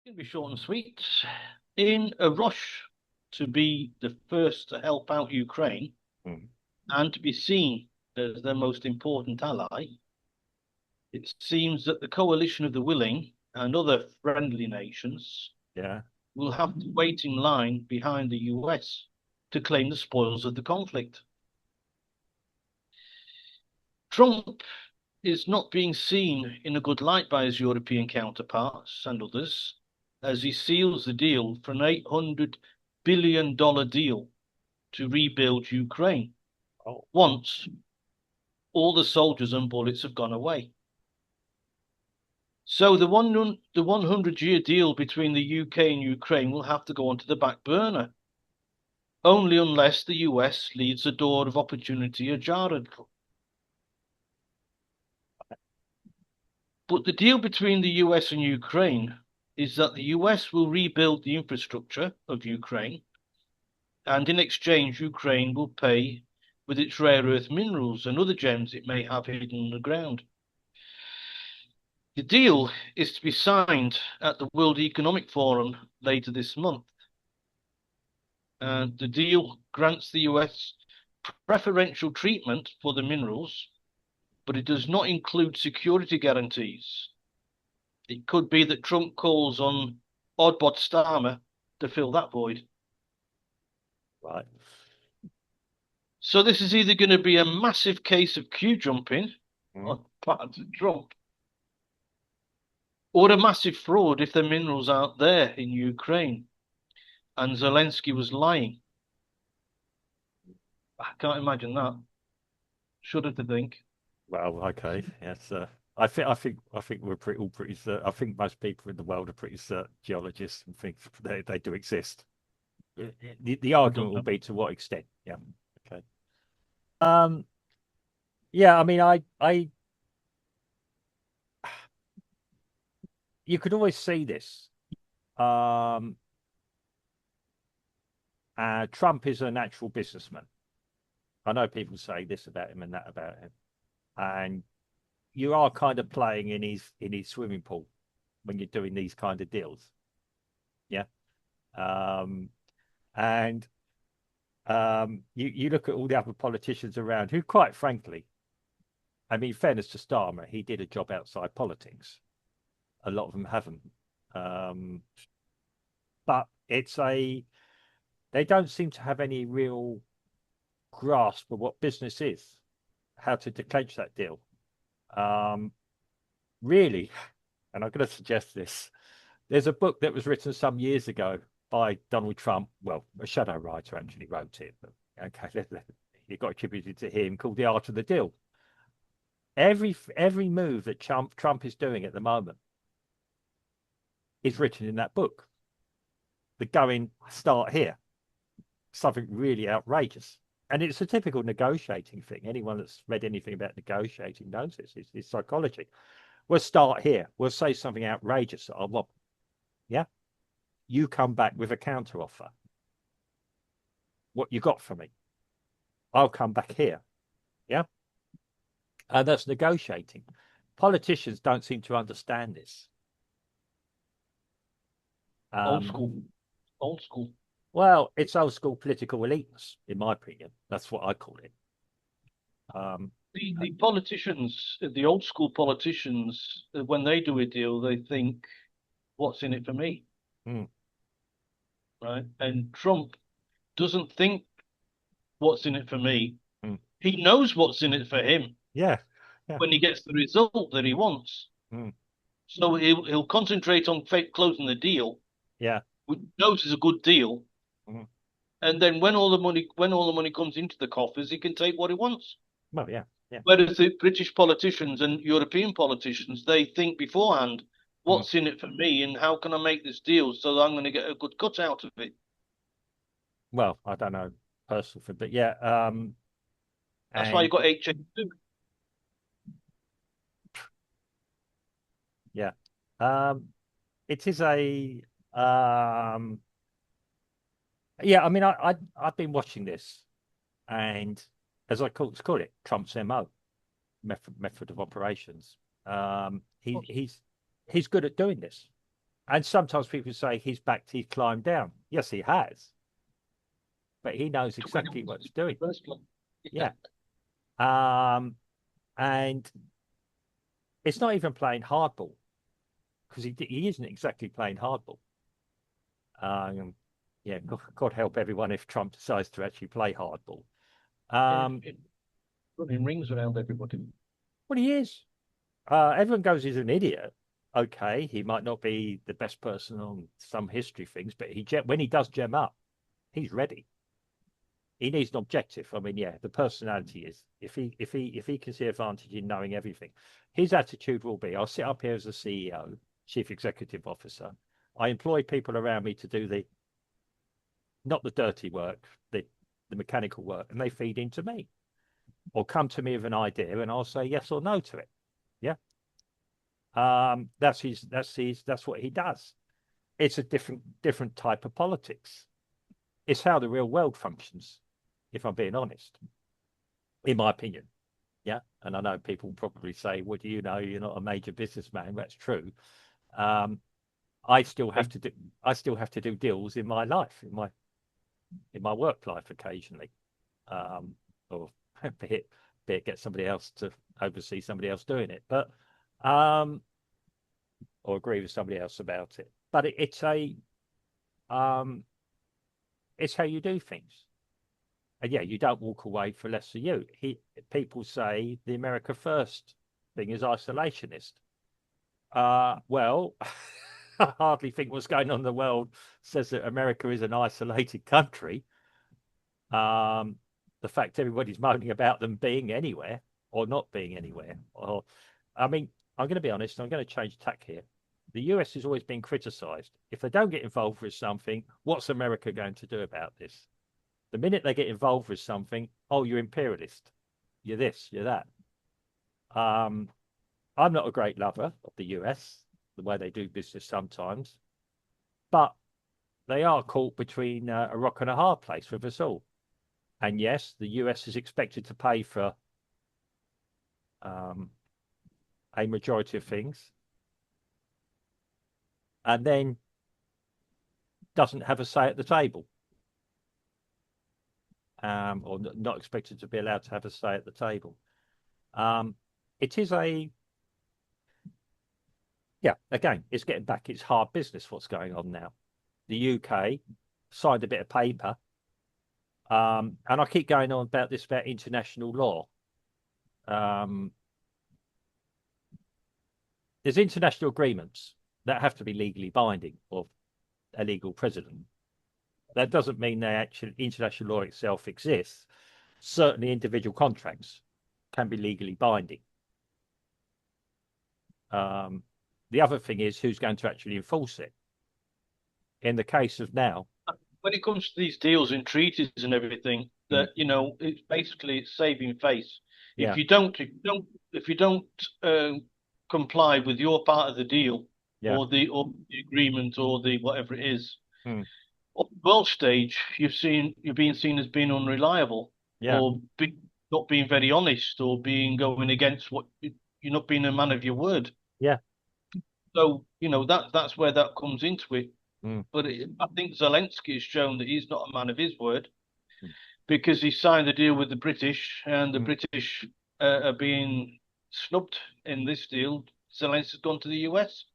Going to be short and sweet. In a rush to be the first to help out Ukraine and to be seen as their most important ally, it seems that the coalition of the willing and other friendly nations will have to wait in line behind the US to claim the spoils of the conflict. Trump is not being seen in a good light by his European counterparts and others as he seals the deal for an $800 billion deal to rebuild Ukraine once all the soldiers and bullets have gone away. So the 100-year deal between the UK and Ukraine will have to go onto the back burner, only unless the US leaves the door of opportunity ajar a little. But the deal between the US and Ukraine is that the US will rebuild the infrastructure of Ukraine, and in exchange, Ukraine will pay with its rare earth minerals and other gems it may have hidden underground. The deal is to be signed at the World Economic Forum later this month. And the deal grants the US preferential treatment for the minerals, but it does not include security guarantees. It could be that Trump calls on Oddbot Starmer to fill that void. Right. So this is either going to be a massive case of queue jumping on part of Trump, or a massive fraud if the minerals aren't there in Ukraine and Zelensky was lying. I can't imagine that. Shudder to think. Well, okay, yes. I think we're all pretty certain. I think most people in the world are pretty certain, geologists, and think they do exist. The argument will be to what extent. Yeah. Okay. Yeah. I mean, you could always see this. Trump is a natural businessman. I know people say this about him and that about him, and you are kind of playing in his swimming pool when you're doing these kind of deals. Yeah. And you look at all the other politicians around who, quite frankly, I mean, fairness to Starmer, he did a job outside politics. A lot of them haven't. But they don't seem to have any real grasp of what business is, how to declench that deal. Really, and I'm going to suggest this. There's a book that was written some years ago by Donald Trump. Well, a shadow writer actually wrote it, but okay, it got attributed to him, called The Art of the Deal. Every move that Trump is doing at the moment is written in that book. The going start here, something really outrageous. And it's a typical negotiating thing. Anyone that's read anything about negotiating knows this. It's psychology. We'll start here. We'll say something outrageous that I want. Yeah. You come back with a counter offer. What you got for me? I'll come back here. Yeah. And that's negotiating. Politicians don't seem to understand this. Old school. Old school. Well, it's old school political eliteness, in my opinion. That's what I call it. The politicians, the old school politicians, when they do a deal, they think, what's in it for me? Right? And Trump doesn't think, what's in it for me? He knows what's in it for him. Yeah. When he gets the result that he wants. So he'll concentrate on closing the deal. Yeah. Which knows is a good deal. And then when all the money comes into the coffers, he can take what he wants. Well, yeah. Whereas the British politicians and European politicians, they think beforehand, what's in it for me and how can I make this deal so that I'm going to get a good cut out of it? Well, I don't know personal for, but yeah. That's why you got HA2. Yeah. It is a yeah, I mean, I've been watching this, and as I call it, Trump's MO, method of operations. He's good at doing this, And sometimes people say he's backed, he's climbed down. Yes, he has. But he knows exactly what he's doing. Yeah. And it's not even playing hardball, because he isn't exactly playing hardball. Yeah, God help everyone if Trump decides to actually play hardball. Running rings around everybody. Well, he is. Everyone goes, he's an idiot. Okay, he might not be the best person on some history things, but when he does gem up, he's ready. He needs an objective. I mean, yeah, the personality is. If he can see advantage in knowing everything, his attitude will be: I'll sit up here as a CEO, chief executive officer. I employ people around me to do not the dirty work, the mechanical work, and they feed into me, or come to me with an idea, and I'll say yes or no to it. Yeah. That's what he does. It's a different type of politics. It's how the real world functions, if I'm being honest, in my opinion. Yeah. And I know people probably say, well, do you know you're not a major businessman? That's true. I still have to do deals in my life, in my work life occasionally. Or be it get somebody else to oversee somebody else doing it. But or agree with somebody else about it. But it's how you do things. And yeah, you don't walk away for less of you. People say the America First thing is isolationist. Well, I hardly think what's going on in the world says that America is an isolated country. The fact everybody's moaning about them being anywhere or not being anywhere. I mean, I'm going to be honest, I'm going to change tack here. The US has always been criticized. If they don't get involved with something, what's America going to do about this? The minute they get involved with something, oh, you're imperialist. You're this, you're that. I'm not a great lover of the US, the way they do business sometimes, but they are caught between a rock and a hard place with us all. And yes, the US is expected to pay for a majority of things, and then doesn't have a say at the table, or not expected to be allowed to have a say at the table. It is again, it's getting back. It's hard business what's going on now. The UK signed a bit of paper, and I keep going on about this, about international law. There's international agreements that have to be legally binding, or a legal precedent. That doesn't mean that actually international law itself exists. Certainly individual contracts can be legally binding. The other thing is who's going to actually enforce it. In the case of now, when it comes to these deals and treaties and everything, that it's basically saving face. Yeah. If you don't comply with your part of the deal, or the agreement, or the whatever it is, on the world stage, you're being seen as being unreliable, or not being very honest, or going against what you're not being a man of your word. Yeah. So that's where that comes into it. But I think Zelensky has shown that he's not a man of his word, because he signed a deal with the British, and the British are being snubbed in this deal. Zelensky's gone to the US,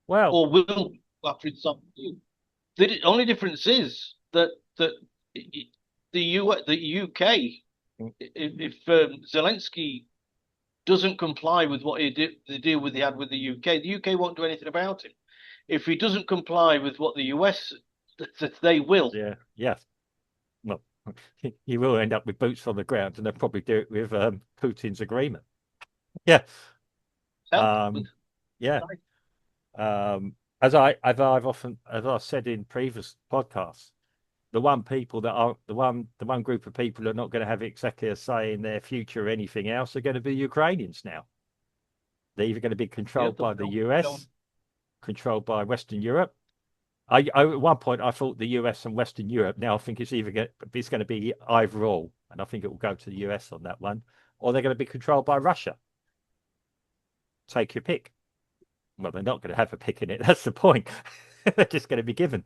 or will after it's up. The only difference is that the UK, if Zelensky doesn't comply with what he did, the deal he had with the UK won't do anything about him. If he doesn't comply with what the US, they will. Yeah. Yes. Well, he will end up with boots on the ground, and they'll probably do it with Putin's agreement. Yeah. Yeah. As I've said in previous podcasts, the one group of people who are not going to have exactly a say in their future or anything else are going to be Ukrainians now. They're either going to be controlled by the US, controlled by Western Europe. At one point I thought the US and Western Europe. Now I think it's going to be either or, and I think it will go to the US on that one, or they're going to be controlled by Russia. Take your pick. Well, they're not going to have a pick in it. That's the point. They're just going to be given.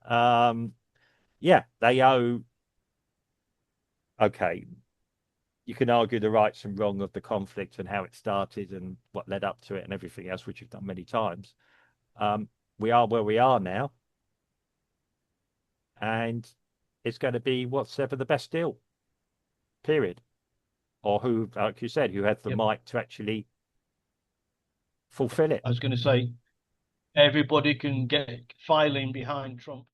Yeah, they owe. Okay, you can argue the rights and wrong of the conflict and how it started and what led up to it and everything else, which you've done many times. We are where we are now, and it's going to be what's ever the best deal. Period. Or who, like you said, who has the Yep. might to actually fulfill it. I was going to say everybody can get filing behind Trump.